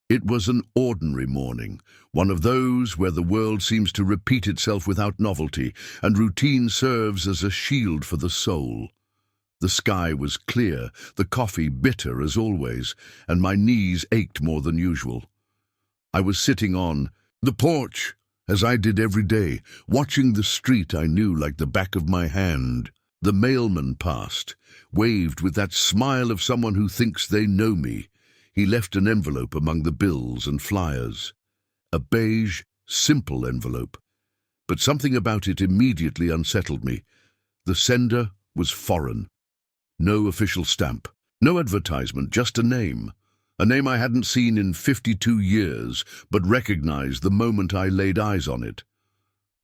It was an ordinary morning, one of those where the world seems to repeat itself without novelty, and routine serves as a shield for the soul. The sky was clear, the coffee bitter as always, and my knees ached more than usual. I was sitting on the porch, as I did every day, watching the street I knew like the back of my hand. The mailman passed, waved with that smile of someone who thinks they know me. He left an envelope among the bills and flyers. A beige, simple envelope. But something about it immediately unsettled me. The sender was foreign. No official stamp, no advertisement, just a name. A name I hadn't seen in 52 years, but recognized the moment I laid eyes on it.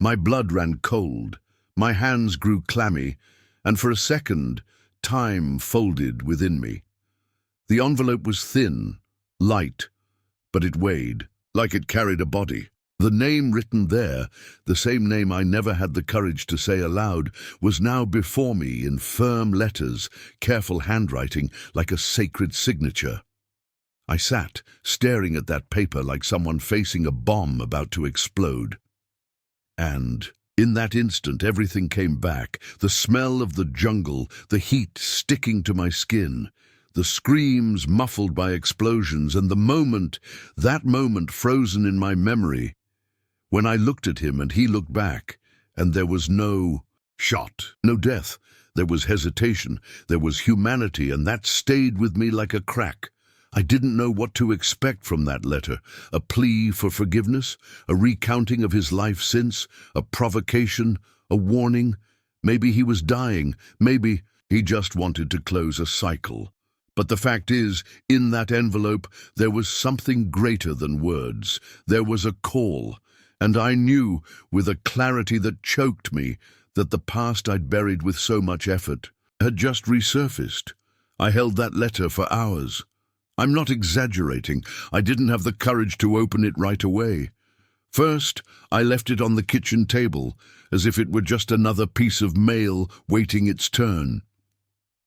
My blood ran cold, my hands grew clammy, and for a second, time folded within me. The envelope was thin, light, but it weighed, like it carried a body. The name written there, the same name I never had the courage to say aloud, was now before me in firm letters, careful handwriting, like a sacred signature. I sat, staring at that paper like someone facing a bomb about to explode. And in that instant, everything came back. The smell of the jungle, the heat sticking to my skin, the screams muffled by explosions, and that moment frozen in my memory, when I looked at him and he looked back, and there was no shot, no death. There was hesitation, there was humanity, and that stayed with me like a crack. I didn't know what to expect from that letter. A plea for forgiveness, a recounting of his life since, a provocation, a warning. Maybe he was dying, maybe he just wanted to close a cycle. But the fact is, in that envelope, there was something greater than words. There was a call, and I knew, with a clarity that choked me, that the past I'd buried with so much effort had just resurfaced. I held that letter for hours. I'm not exaggerating. I didn't have the courage to open it right away. First, I left it on the kitchen table, as if it were just another piece of mail waiting its turn.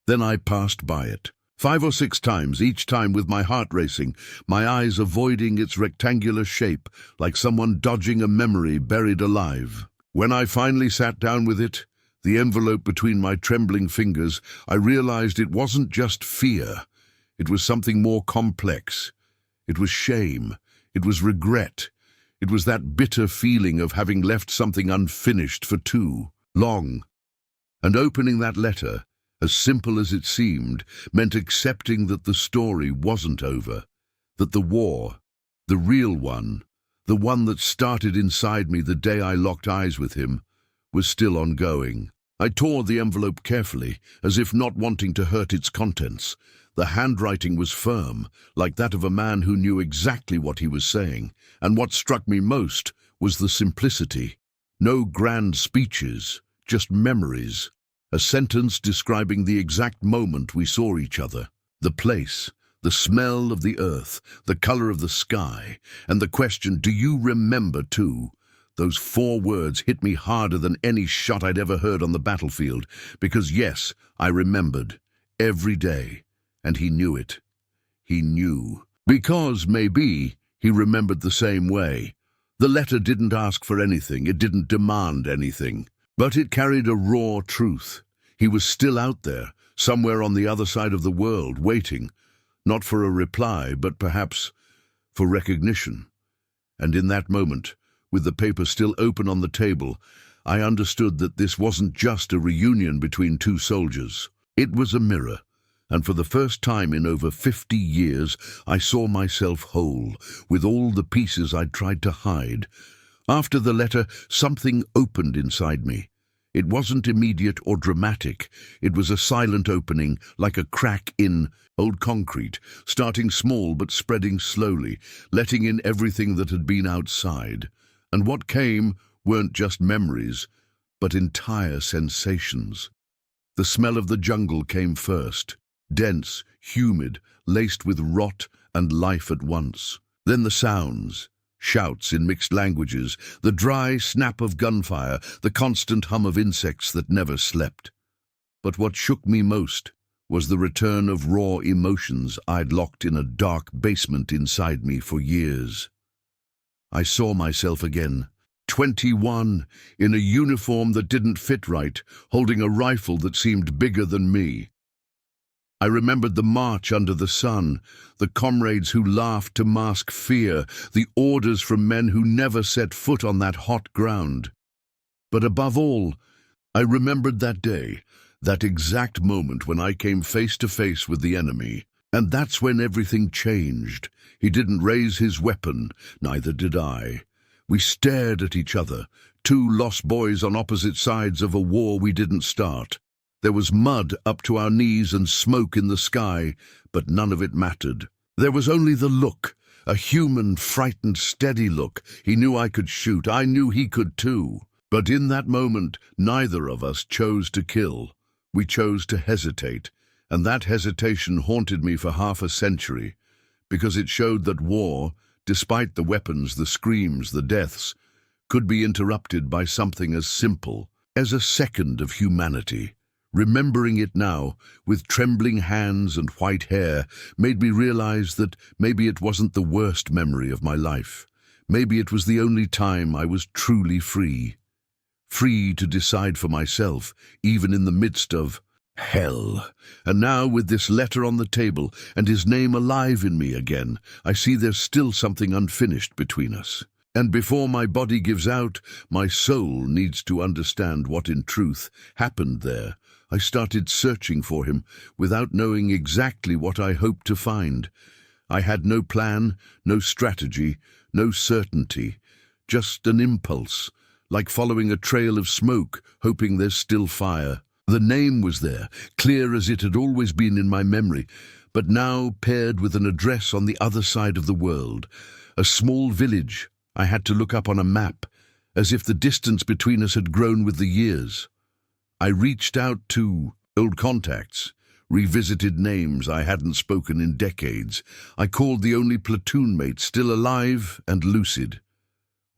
Then I passed by it, 5 or 6 times, each time with my heart racing, my eyes avoiding its rectangular shape, like someone dodging a memory buried alive. When I finally sat down with it, the envelope between my trembling fingers, I realized it wasn't just fear. It was something more complex. It was shame. It was regret. It was that bitter feeling of having left something unfinished for too long. And opening that letter, as simple as it seemed, meant accepting that the story wasn't over, that the war, the real one, the one that started inside me the day I locked eyes with him, was still ongoing. I tore the envelope carefully, as if not wanting to hurt its contents. The handwriting was firm, like that of a man who knew exactly what he was saying, and what struck me most was the simplicity. No grand speeches, just memories. A sentence describing the exact moment we saw each other, the place, the smell of the earth, the color of the sky, and the question, "Do you remember too?" Those 4 words hit me harder than any shot I'd ever heard on the battlefield, because yes, I remembered, every day. And he knew it. He knew. Because, maybe, he remembered the same way. The letter didn't ask for anything, it didn't demand anything. But it carried a raw truth. He was still out there, somewhere on the other side of the world, waiting, not for a reply, but perhaps for recognition. And in that moment, with the paper still open on the table, I understood that this wasn't just a reunion between 2 soldiers. It was a mirror. And for the first time in over 50 years, I saw myself whole, with all the pieces I'd tried to hide. After the letter, something opened inside me. It wasn't immediate or dramatic. It was a silent opening, like a crack in old concrete, starting small but spreading slowly, letting in everything that had been outside. And what came weren't just memories, but entire sensations. The smell of the jungle came first. Dense, humid, laced with rot and life at once. Then the sounds, shouts in mixed languages, the dry snap of gunfire, the constant hum of insects that never slept. But what shook me most was the return of raw emotions I'd locked in a dark basement inside me for years. I saw myself again, 21, in a uniform that didn't fit right, holding a rifle that seemed bigger than me. I remembered the march under the sun, the comrades who laughed to mask fear, the orders from men who never set foot on that hot ground. But above all, I remembered that day, that exact moment when I came face to face with the enemy. And that's when everything changed. He didn't raise his weapon, neither did I. We stared at each other, two lost boys on opposite sides of a war we didn't start. There was mud up to our knees and smoke in the sky, but none of it mattered. There was only the look, a human, frightened, steady look. He knew I could shoot. I knew he could too. But in that moment, neither of us chose to kill. We chose to hesitate, and that hesitation haunted me for half a century, because it showed that war, despite the weapons, the screams, the deaths, could be interrupted by something as simple as a second of humanity. Remembering it now, with trembling hands and white hair, made me realize that maybe it wasn't the worst memory of my life. Maybe it was the only time I was truly free. Free to decide for myself, even in the midst of hell. And now, with this letter on the table and his name alive in me again, I see there's still something unfinished between us. And before my body gives out, my soul needs to understand what in truth happened there. I started searching for him without knowing exactly what I hoped to find. I had no plan, no strategy, no certainty, just an impulse, like following a trail of smoke, hoping there's still fire. The name was there, clear as it had always been in my memory, but now paired with an address on the other side of the world. A small village I had to look up on a map, as if the distance between us had grown with the years. I reached out to old contacts, revisited names I hadn't spoken in decades. I called the only platoon mate still alive and lucid.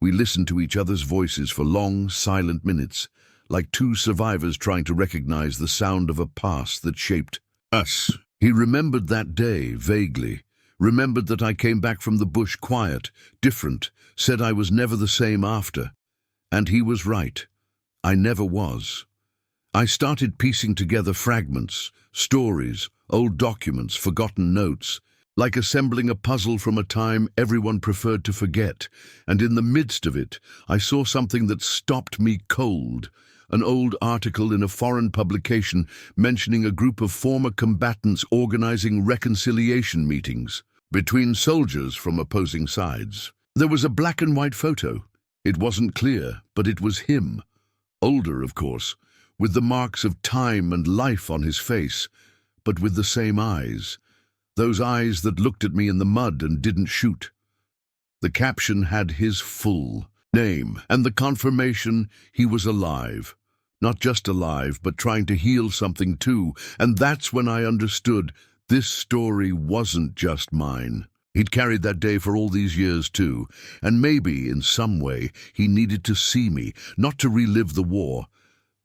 We listened to each other's voices for long, silent minutes, like two survivors trying to recognize the sound of a past that shaped us. He remembered that day vaguely, remembered that I came back from the bush quiet, different, said I was never the same after. And he was right. I never was. I started piecing together fragments, stories, old documents, forgotten notes, like assembling a puzzle from a time everyone preferred to forget. And in the midst of it, I saw something that stopped me cold. An old article in a foreign publication mentioning a group of former combatants organizing reconciliation meetings between soldiers from opposing sides. There was a black and white photo. It wasn't clear, but it was him. Older, of course, with the marks of time and life on his face, but with the same eyes. Those eyes that looked at me in the mud and didn't shoot. The caption had his full name and the confirmation he was alive. Not just alive, but trying to heal something too. And that's when I understood this story wasn't just mine. He'd carried that day for all these years too. And maybe, in some way, he needed to see me, not to relive the war,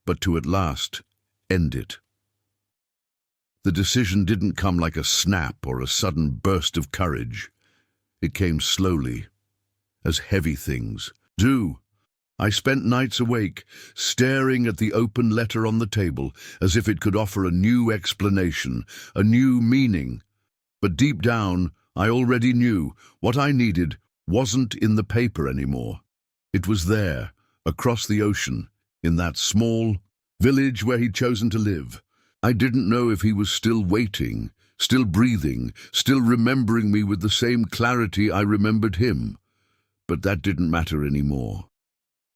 but to at last end it. The decision didn't come like a snap or a sudden burst of courage. It came slowly, as heavy things do. I spent nights awake, staring at the open letter on the table, as if it could offer a new explanation, a new meaning. But deep down, I already knew what I needed wasn't in the paper anymore. It was there, across the ocean, in that small village where he'd chosen to live. I didn't know if he was still waiting, still breathing, still remembering me with the same clarity I remembered him. But that didn't matter anymore.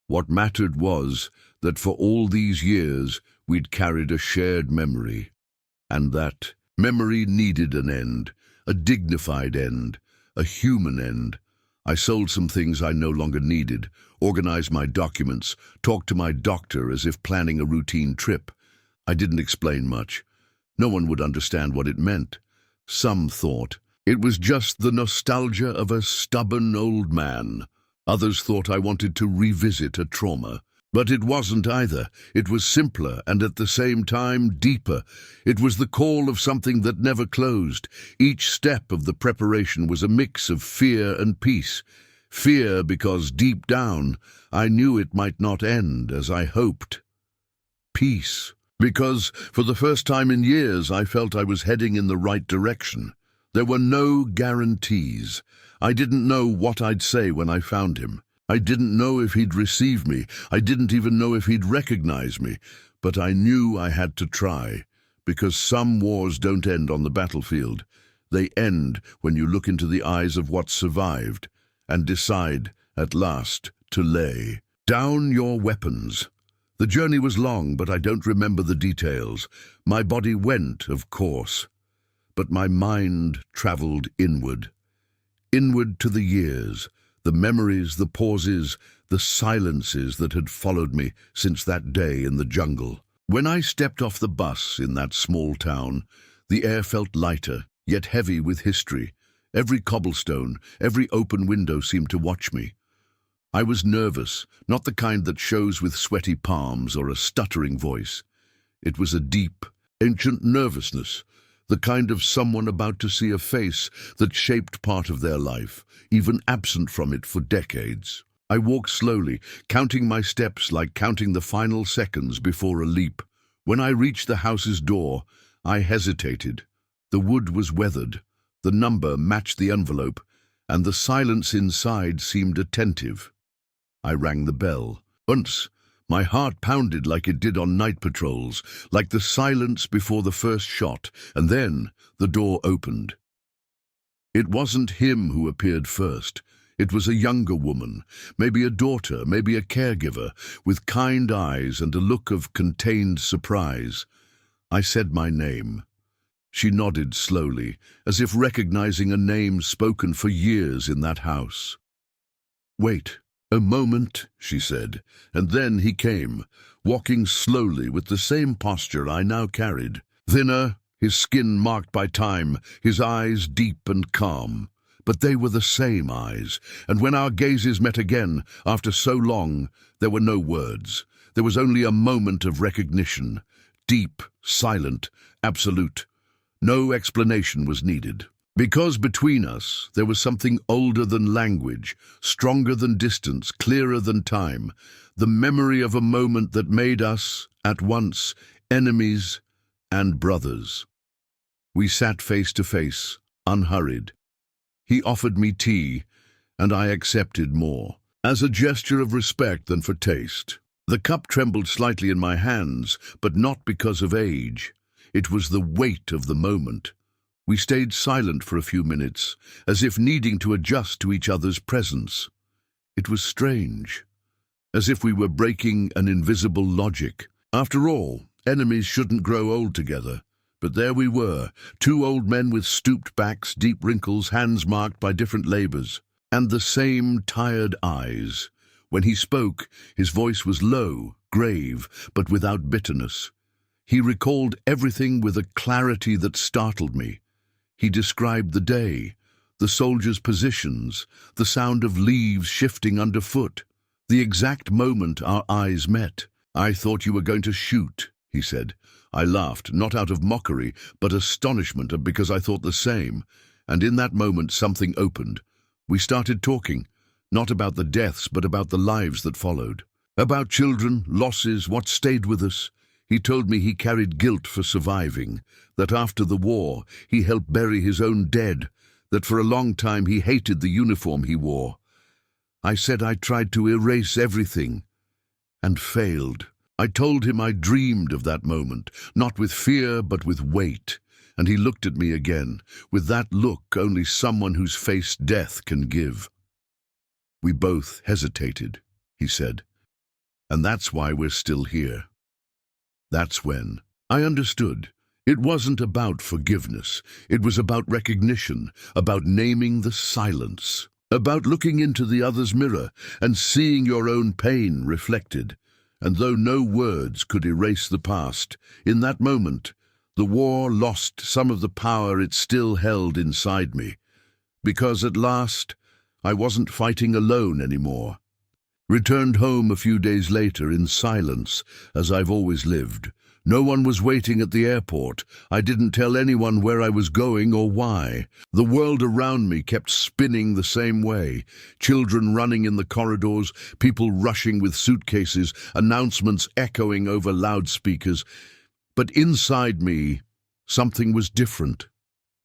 What mattered was that for all these years we'd carried a shared memory, and that memory needed an end, a dignified end, a human end. I sold some things I no longer needed, organized my documents, talked to my doctor as if planning a routine trip. I didn't explain much. No one would understand what it meant. Some thought it was just the nostalgia of a stubborn old man. Others thought I wanted to revisit a trauma. But it wasn't either. It was simpler and at the same time deeper. It was the call of something that never closed. Each step of the preparation was a mix of fear and peace. Fear because deep down I knew it might not end as I hoped. Peace because for the first time in years I felt I was heading in the right direction. There were no guarantees. I didn't know what I'd say when I found him. I didn't know if he'd receive me. I didn't even know if he'd recognize me. But I knew I had to try, because some wars don't end on the battlefield. They end when you look into the eyes of what survived and decide, at last, to lay down your weapons. The journey was long, but I don't remember the details. My body went, of course, but my mind traveled inward. Inward to the years, the memories, the pauses, the silences that had followed me since that day in the jungle. When I stepped off the bus in that small town, the air felt lighter, yet heavy with history. Every cobblestone, every open window seemed to watch me. I was nervous, not the kind that shows with sweaty palms or a stuttering voice. It was a deep, ancient nervousness, the kind of someone about to see a face that shaped part of their life, even absent from it for decades. I walked slowly, counting my steps like counting the final seconds before a leap. When I reached the house's door, I hesitated. The wood was weathered, the number matched the envelope, and the silence inside seemed attentive. I rang the bell. Once, my heart pounded like it did on night patrols, like the silence before the first shot, and then the door opened. It wasn't him who appeared first. It was a younger woman, maybe a daughter, maybe a caregiver, with kind eyes and a look of contained surprise. I said my name. She nodded slowly, as if recognizing a name spoken for years in that house. "Wait. A moment," she said, and then he came, walking slowly with the same posture I now carried. Thinner, his skin marked by time, his eyes deep and calm. But they were the same eyes, and when our gazes met again, after so long, there were no words. There was only a moment of recognition, deep, silent, absolute. No explanation was needed. Because between us there was something older than language, stronger than distance, clearer than time, the memory of a moment that made us, at once, enemies and brothers. We sat face to face, unhurried. He offered me tea, and I accepted more, as a gesture of respect than for taste. The cup trembled slightly in my hands, but not because of age. It was the weight of the moment. We stayed silent for a few minutes, as if needing to adjust to each other's presence. It was strange, as if we were breaking an invisible logic. After all, enemies shouldn't grow old together. But there we were, two old men with stooped backs, deep wrinkles, hands marked by different labors, and the same tired eyes. When he spoke, his voice was low, grave, but without bitterness. He recalled everything with a clarity that startled me. He described the day, the soldiers' positions, the sound of leaves shifting underfoot, the exact moment our eyes met. "I thought you were going to shoot," he said. I laughed, not out of mockery, but astonishment, because I thought the same. And in that moment something opened. We started talking, not about the deaths, but about the lives that followed. About children, losses, what stayed with us. He told me he carried guilt for surviving, that after the war he helped bury his own dead, that for a long time he hated the uniform he wore. I said I tried to erase everything, and failed. I told him I dreamed of that moment, not with fear but with weight, and he looked at me again, with that look only someone who's faced death can give. "We both hesitated," he said, "and that's why we're still here." That's when I understood. It wasn't about forgiveness. It was about recognition, about naming the silence, about looking into the other's mirror and seeing your own pain reflected. And though no words could erase the past, in that moment, the war lost some of the power it still held inside me. Because at last, I wasn't fighting alone anymore. Returned home a few days later in silence, as I've always lived. No one was waiting at the airport. I didn't tell anyone where I was going or why. The world around me kept spinning the same way. Children running in the corridors, people rushing with suitcases, announcements echoing over loudspeakers. But inside me, something was different.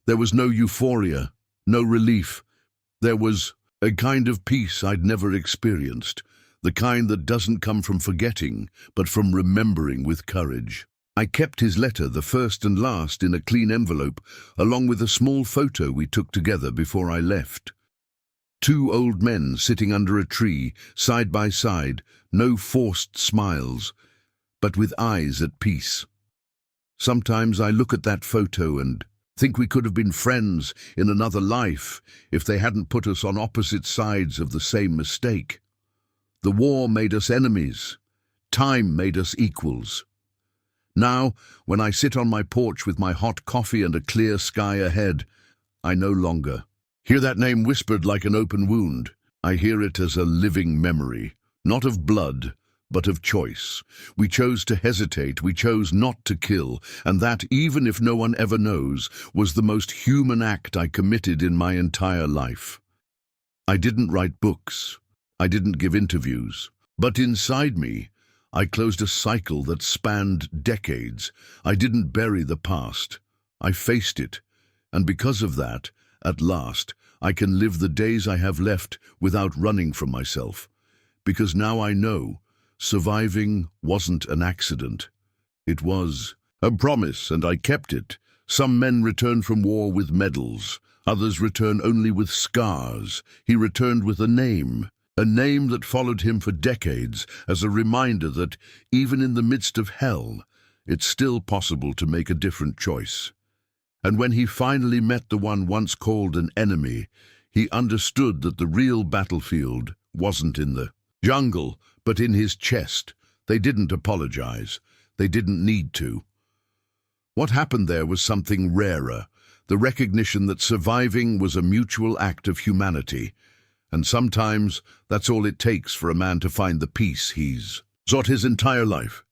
There was no euphoria, no relief. There was a kind of peace I'd never experienced, the kind that doesn't come from forgetting, but from remembering with courage. I kept his letter, the first and last, in a clean envelope, along with a small photo we took together before I left. Two old men sitting under a tree, side by side, no forced smiles, but with eyes at peace. Sometimes I look at that photo and think we could have been friends in another life if they hadn't put us on opposite sides of the same mistake. The war made us enemies. Time made us equals. Now, when I sit on my porch with my hot coffee and a clear sky ahead, I no longer hear that name whispered like an open wound. I hear it as a living memory, not of blood, but of choice. We chose to hesitate, we chose not to kill, and that, even if no one ever knows, was the most human act I committed in my entire life. I didn't write books, I didn't give interviews, but inside me, I closed a cycle that spanned decades. I didn't bury the past, I faced it, and because of that, at last, I can live the days I have left without running from myself, because now I know surviving wasn't an accident. It was a promise, and I kept it. Some men return from war with medals. Others return only with scars. He returned with a name that followed him for decades, as a reminder that, even in the midst of hell, it's still possible to make a different choice. And when he finally met the one once called an enemy, he understood that the real battlefield wasn't in the jungle, but in his chest. They didn't apologize. They didn't need to. What happened there was something rarer, the recognition that surviving was a mutual act of humanity. And sometimes that's all it takes for a man to find the peace he's sought his entire life.